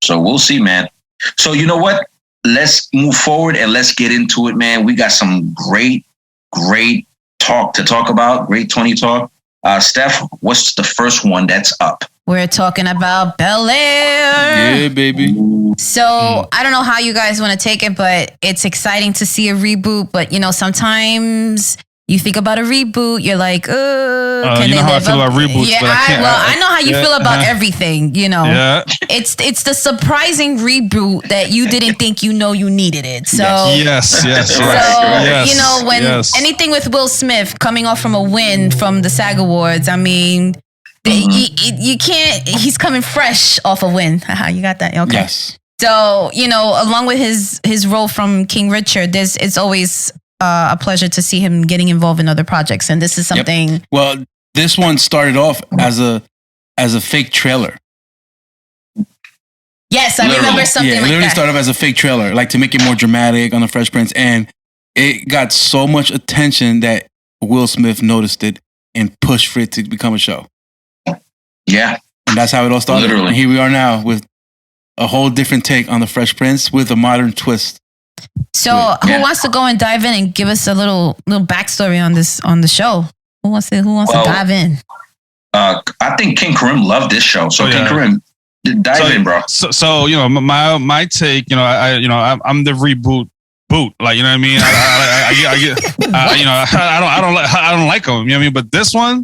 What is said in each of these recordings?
So we'll see, man. So you know what? Let's move forward and let's get into it, man. We got some great talk to talk about. Great 20 talk. Steph, what's the first one that's up? We're talking about Bel-Air. Yeah, baby. So I don't know how you guys want to take it, but it's exciting to see a reboot. But sometimes you think about a reboot, you're like, can you know how I feel about reboots, yeah, but I can't. I know how you feel about everything. Yeah. It's the surprising reboot that you didn't think you needed it. So yes. So when anything with Will Smith coming off from a win from the SAG Awards, I mean, you can't. He's coming fresh off a win. You got that? Okay. Yes. So along with his role from King Richard, it's always a pleasure to see him getting involved in other projects, and this is something. Yep. Well, this one started off as a fake trailer. Yes, I remember something like that. It literally started off as a fake trailer, like to make it more dramatic on the Fresh Prince, and it got so much attention that Will Smith noticed it and pushed for it to become a show. Yeah, and that's how it all started. Literally. And here we are now with a whole different take on the Fresh Prince with a modern twist. So who wants to go and dive in and give us a little backstory on the show? Who wants to dive in? I think King Karim loved this show. So King Karim, dive in, bro. So my take, I'm the reboot boot. Like, you know what I mean? I don't like them. You know what I mean? But this one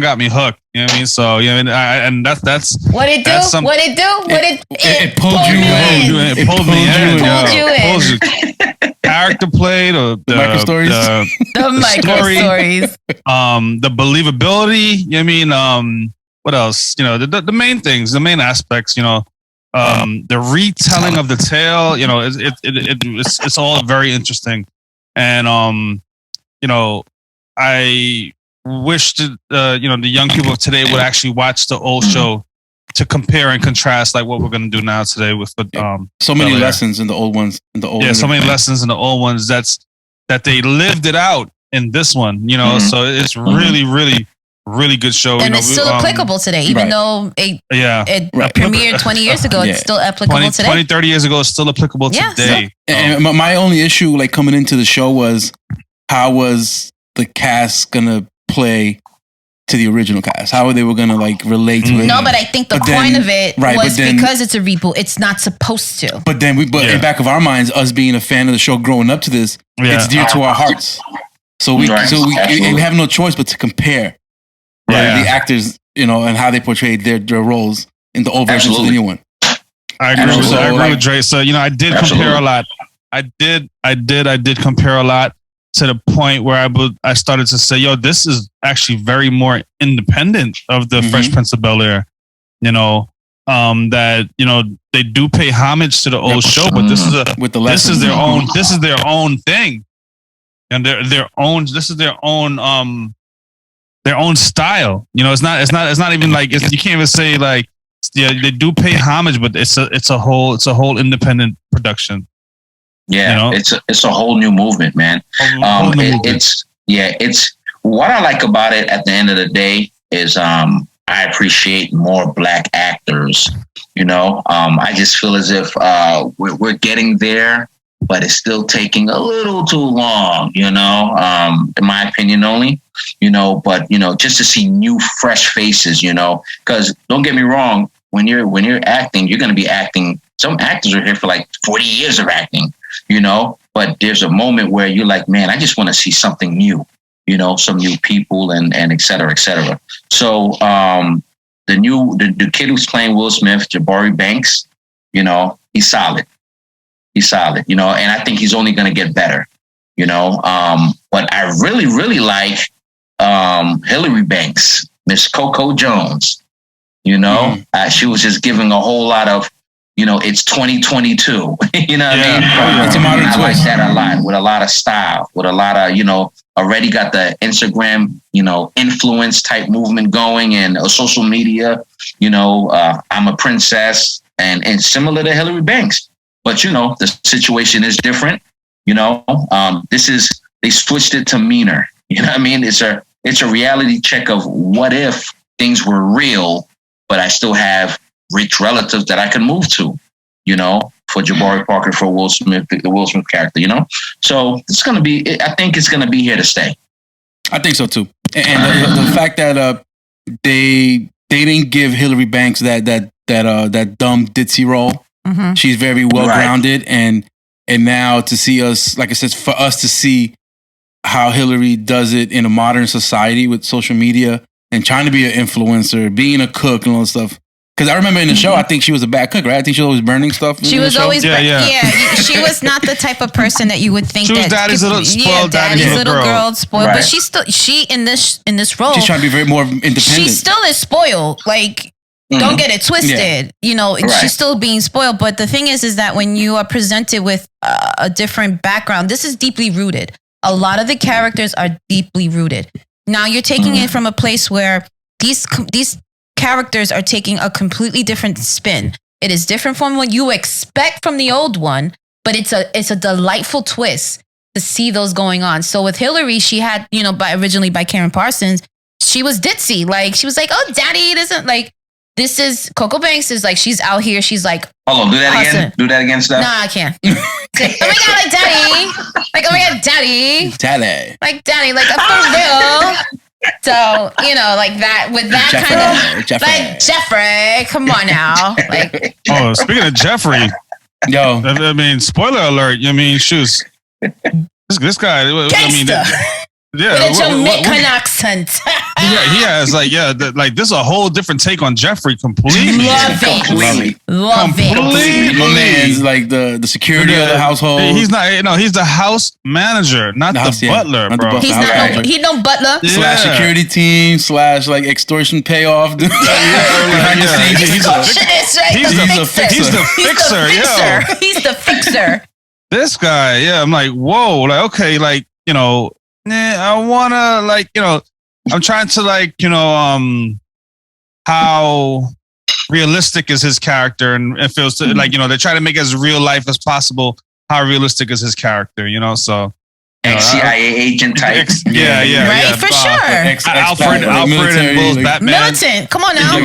got me hooked. You know what I mean? So and that's what it do. It pulled you in. It pulled me in. It pulls you. Character play, the micro-stories. The micro-stories. The believability. You know what I mean? What else? The main things, the main aspects. The retelling of the tale. It's all very interesting, and I wish that the young people of today would actually watch the old show to compare and contrast, like what we're going to do now today with the so many lessons in the old ones. So many lessons in the old ones. That they lived it out in this one. So it's really good show. And it's still applicable today, even though it premiered 20 years ago. It's still applicable today. 20, 30 years ago, it's still applicable today. And my only issue, like coming into the show, was how was the cast gonna play to the original cast? How they were gonna like relate to it? No, but I think the point of it was because it's a reboot. It's not supposed to. But then in back of our minds, us being a fan of the show, growing up to this, it's dear to our hearts. So we have no choice but to compare the actors, and how they portrayed their roles in the old version to the new one. I agree with Dre. So I did compare a lot. I did compare a lot. To the point where I started to say, this is actually very more independent of the Fresh Prince of Bel-Air. That they do pay homage to the old show, but this is their own thing, and their own style. It's not even like you can't even say like they do pay homage, but it's a whole independent production. Yeah, it's a whole new movement, man. It's what I like about it. At the end of the day, is I appreciate more Black actors. I just feel as if we're getting there, but it's still taking a little too long. In my opinion, only. But just to see new, fresh faces. Because don't get me wrong, when you're acting, you're going to be acting. Some actors are here for like 40 years of acting. But there's a moment where you're like, man, I just want to see something new, some new people and et cetera, et cetera. So, the kid who's playing Will Smith, Jabari Banks, he's solid. And I think he's only going to get better, but I really, really like, Hillary Banks, Miss Coco Jones, she was just giving a whole lot of, it's 2022. You know what I mean? It's a modern twist. I like that a lot, with a lot of style, with a lot of, already got the Instagram, influence type movement going, and social media, I'm a princess, and similar to Hillary Banks. But, the situation is different. They switched it to meaner. You know what I mean? It's a reality check of what if things were real, but I still have rich relatives that I can move to, for Jabari Parker, for Will Smith, the Will Smith character, So it's going to be, I think it's going to be here to stay. I think so too. And the fact that they didn't give Hillary Banks that dumb ditzy role. Mm-hmm. She's very well grounded, and now to see us, like I said, for us to see how Hillary does it in a modern society with social media and trying to be an influencer, being a cook and all that stuff. Because I remember in the show, I think she was a bad cook, right? I think she was always burning stuff. She was always, she was not the type of person that you would think. She was daddy's little spoiled, daddy's little girl, spoiled. Right. But she in this role, she's trying to be very more independent. She still is spoiled. Like, don't get it twisted. Yeah. She's still being spoiled. But the thing is that when you are presented with a different background, this is deeply rooted. A lot of the characters are deeply rooted. Now you're taking it from a place where these characters are taking a completely different spin. It is different from what you expect from the old one, but it's a delightful twist to see those going on. So with Hillary, she had, originally by Karen Parsons, she was ditzy. Like, she was like, oh, daddy doesn't like, this is Coco Banks is like, she's out here. She's like, hold on, do that again. Do that again, Steph. No, I can't. Like, oh my God, like daddy. Like, oh my God, daddy. Daddy. Like daddy, like for real. So, like that, with that Jeffrey, like Jeffrey, come on now. Like, oh, speaking of Jeffrey, yo, I mean, spoiler alert. I mean, shoes. This guy, with a Jamaican accent. He has this is a whole different take on Jeffrey completely. Love it. My man's like the security of the household. He's not, he's the house manager, not the butler, bro. He's not he's no butler. Slash security team, slash like extortion payoff. He's the fixer. He's the fixer. This guy, I'm like, whoa, like, okay, like, I wanna I'm trying to how realistic is his character, and it feels like, they try to make it as real life as possible. How realistic is his character, so ex-CIA agent type. Right, for sure. Alfred and Will's Batman. Militant, come on now.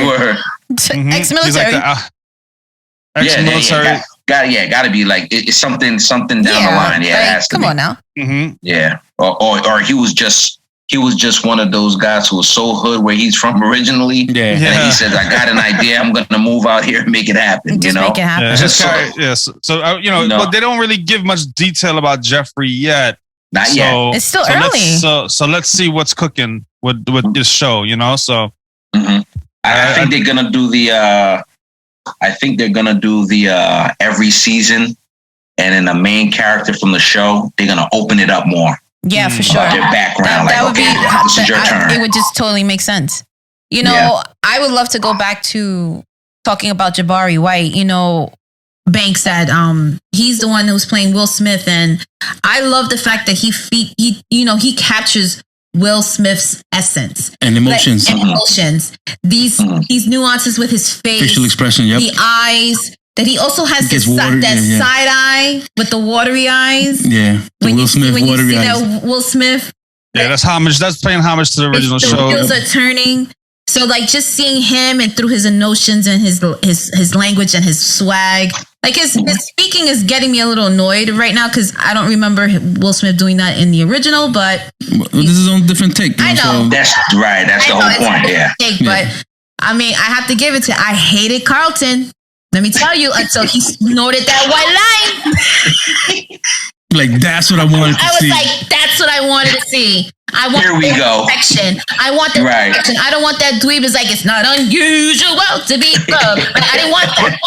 Ex-military. Ex-military. Gotta be like it's something down the line. Yeah, it has to come on now. Mm-hmm. Yeah, or he was just one of those guys who was so hood where he's from originally. Yeah. And he says, "I got an idea. I'm going to move out here and make it happen." Make it happen. But they don't really give much detail about Jeffrey yet. Not yet. It's still early. So let's see what's cooking with this show. So. Mm-hmm. I think they're gonna do the. I think they're gonna do the every season, and in the main character from the show, they're gonna open it up more. Yeah, for sure. Their background, that would be. This is your turn. It would just totally make sense. I would love to go back to talking about Jabari White. Banks said he's the one who was playing Will Smith, and I love the fact that he captures Will Smith's essence and emotions, these nuances with his face, facial expression, the eyes. That he also has side eye with the watery eyes. Yeah, Will Smith watery eyes. Will Smith. Yeah, that's homage. That's paying homage to the original show. The wheels are turning. So like just seeing him and through his emotions and his language and his swag, like his speaking is getting me a little annoyed right now because I don't remember Will Smith doing that in the original. But this is on a different take. I know. That's right. That's the whole point. Yeah. But I mean, I have to give it to. I hated Carlton. Let me tell you, until he snorted that white line. Like, that's what I wanted to see. I was like, that's what I wanted to see. I want Here we go. Perfection. I want that perfection. I don't want that dweeb is like, it's not unusual to be loved. I didn't want that.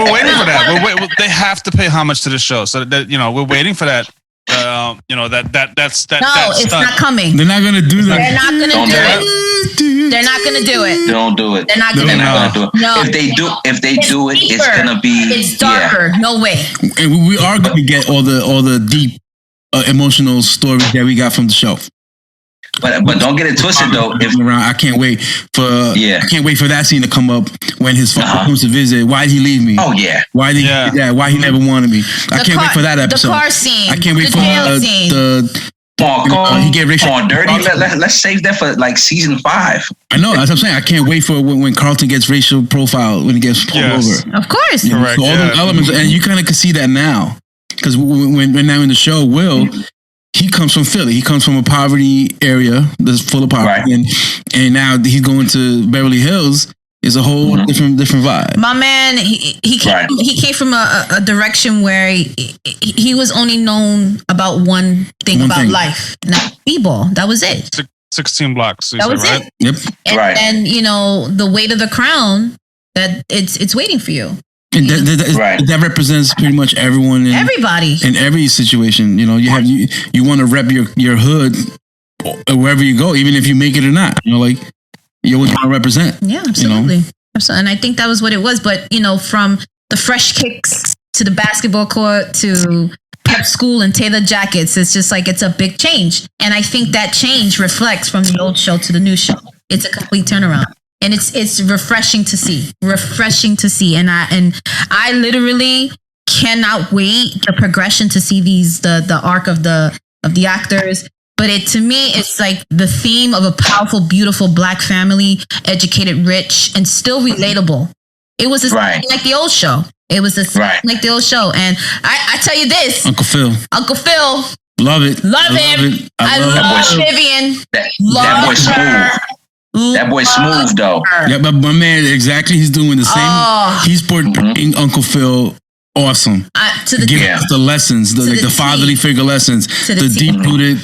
We're waiting for that. They have to pay homage to the show. So that, we're waiting for that. That's it's not coming. They're not gonna do that. They're not gonna do it. They're not gonna do it. Don't do it. They're not gonna do it. No. If they do it, it's gonna be. It's darker. Yeah. No way. And we are gonna get all the deep emotional stories that we got from the show. But don't get it twisted though. I can't wait for that scene to come up when his father comes to visit. Why did he leave me? Oh yeah. Why did he do that? Why he never wanted me? I can't wait for that episode. The car scene. I can't wait for He gave racial. Come on, Dirty. Let's save that for like season 5. I know. That's what I'm saying. I can't wait for when Carlton gets racial profile when he gets pulled over. Of course. Correct. So all those elements, and you kind of can see that now because when now in the show, Will. He comes from Philly. He comes from a poverty area that's full of poverty, and now he's going to Beverly Hills. It's a whole different vibe. My man, he came from a direction where he was only known about one thing life, not b-ball. That was it. 16 blocks. That was it. Yep. And the weight of the crown that it's waiting for you. And that represents pretty much everyone, everybody in every situation. You want to rep your hood wherever you go, even if you make it or not. You always want to represent. Yeah, absolutely. Absolutely. And I think that was what it was. But from the fresh kicks to the basketball court to prep school and tailored jackets, it's just like it's a big change. And I think that change reflects from the old show to the new show. It's a complete turnaround. And it's refreshing to see. And I literally cannot wait the progression to see the arc of the actors. But to me, it's like the theme of a powerful, beautiful Black family, educated, rich, and still relatable. It was like the old show. It was like the old show. And I tell you this, Uncle Phil, love it, love him. I love Vivian. That boy's smooth. That boy's smooth though. Yeah, but my man, exactly. He's doing the same. He's portraying Uncle Phil. Awesome. Give us the lessons, the fatherly figure lessons, the deep-rooted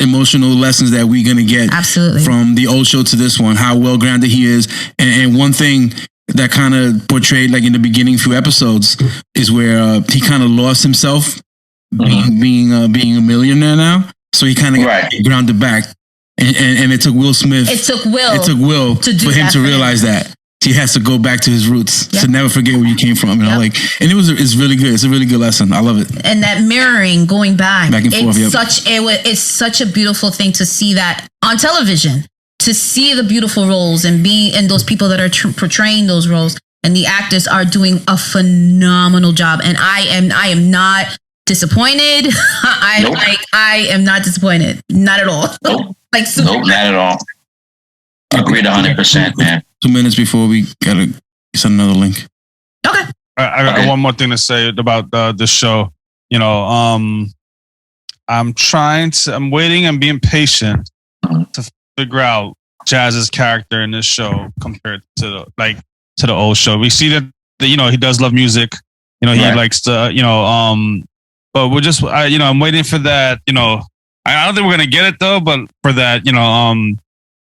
emotional lessons that we're gonna get from the old show to this one. How well-grounded he is, and one thing that kind of portrayed, like in the beginning few episodes, is where he kind of lost himself, being a millionaire now. So he kind of got grounded back. And it took Will Smith. It took Will for him to realize that he has to go back to his roots to never forget where you came from. And it's really good. It's a really good lesson. I love it. And that mirroring, going back and forth. It's such a beautiful thing to see that on television. To see the beautiful roles and those people that are portraying those roles, and the actors are doing a phenomenal job. And I am not disappointed. I am not disappointed. Not at all. Nope. Nope, not at all. Agreed 100%, man. 2 minutes before we gotta send another link. Okay. I got one more thing to say about the show. I'm waiting and being patient to figure out Jazz's character in this show compared to the old show. We see that he does love music. He likes to but we're just I'm waiting for that. I don't think we're gonna get it though, but for that,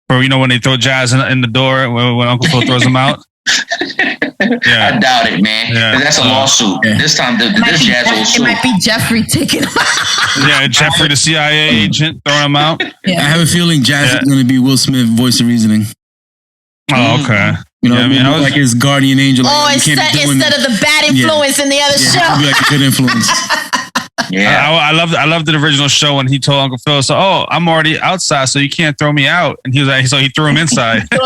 for when they throw Jazz in the door when Uncle Phil throws him out. Yeah. I doubt it, man. Yeah. That's a lawsuit. Yeah. This time, this Jazz will sue. It might be Jeffrey taking him out. Yeah, Jeffrey, the CIA agent, throwing him out. Yeah. I have a feeling Jazz is going to be Will Smith voice of reasoning. Oh, okay. I was like his guardian angel. Instead of the bad influence in the other show. It'd be like a good influence. Yeah, I loved the original show when he told Uncle Phil, "So, I'm already outside, so you can't throw me out." And he was like, so he threw him inside. But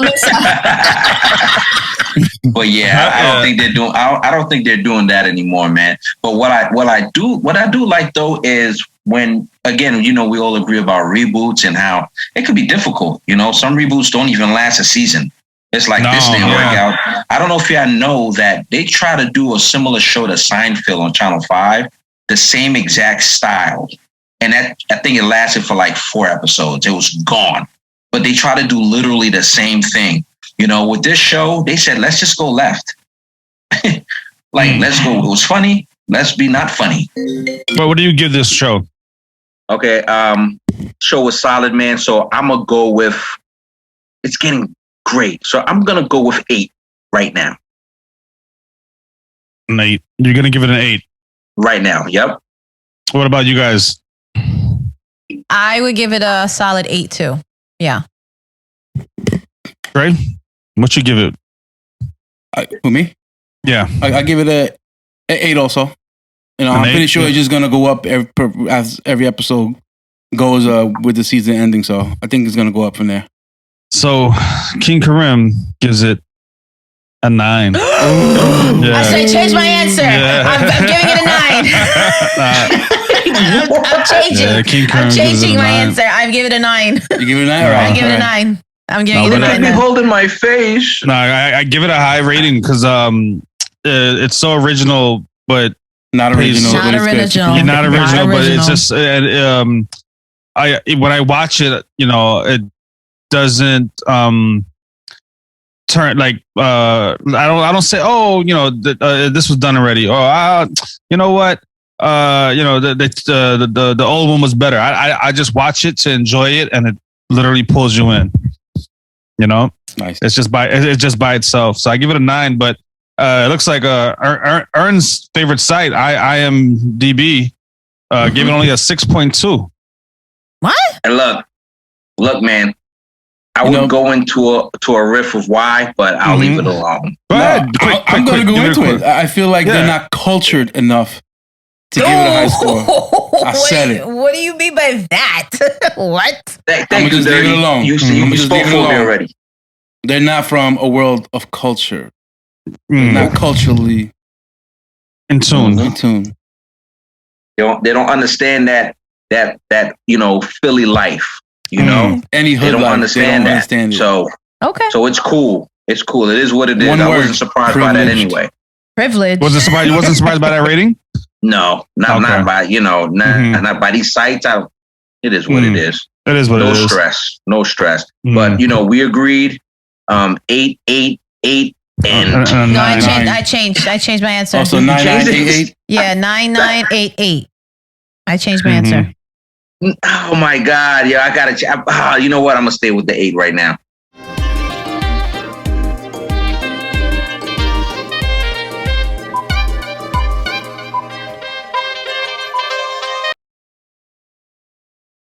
I don't think they're doing. I don't think they're doing that anymore, man. But what I do like though is when again, we all agree about reboots and how it could be difficult. Some reboots don't even last a season. It's like this didn't work out. I don't know if y'all know that they try to do a similar show to Seinfeld on Channel 5. The same exact style. And I think it lasted for like 4 episodes. It was gone. But they try to do literally the same thing. With this show, they said, let's just go left. Let's go. It was funny. Let's be not funny. But what do you give this show? Okay. Show was solid, man. So I'm going to go with, it's getting great. So I'm going to go with 8 right now. An 8. You're going to give it an 8? Right now, yep. What about you guys? I would give it a solid 8 too. Yeah. Right? What you give it? For me? Yeah. I give it a 8 also. I'm pretty sure it's just gonna go up as every episode goes with the season ending. So I think it's gonna go up from there. So King Karim gives it a 9. I say change my answer. I'm giving it a 9. I'm changing. I'm changing my answer. I give it a 9. You give it a 9? Right. I give it a 9. I'm giving it a 9. Be holding my face. No, I give it a high rating because it's so original, but not original. Not original. Yeah, not original, but it's just when I watch it, it doesn't turn like I don't say, oh, this was done already, or you know what, the old one was better. I just watch it to enjoy it, and it literally pulls you in. Nice. It's just by itself. So I give it a 9, but it looks like Ern's favorite site, IMDb, gave it only a 6.2. What? And look, man. I would go into a riff of why, but I'll leave it alone. Go ahead. I'm going to go into it. I feel like they're not cultured enough to give it a high score. I said it. What do you mean by that? What? Thank you, Dirty. You spoke for me already. They're not from a world of culture. They're not culturally in tune. They don't understand that Philly life. Any hood they don't life, understand they don't that. Understand it. So it's cool. It's cool. It is what it is. One I word, wasn't surprised by that anyway. Privilege. You wasn't surprised by that rating? No, not by not by these sites. It is what it is. It is what it is. No stress. But we agreed. 8, 8, 8, and no, I changed my answer. Oh, so 9, 9, 8, 8. Yeah, 9, 9, 8, 8. I changed my answer. Oh my God! Yeah, I gotta. You know what? I'm gonna stay with the 8 right now.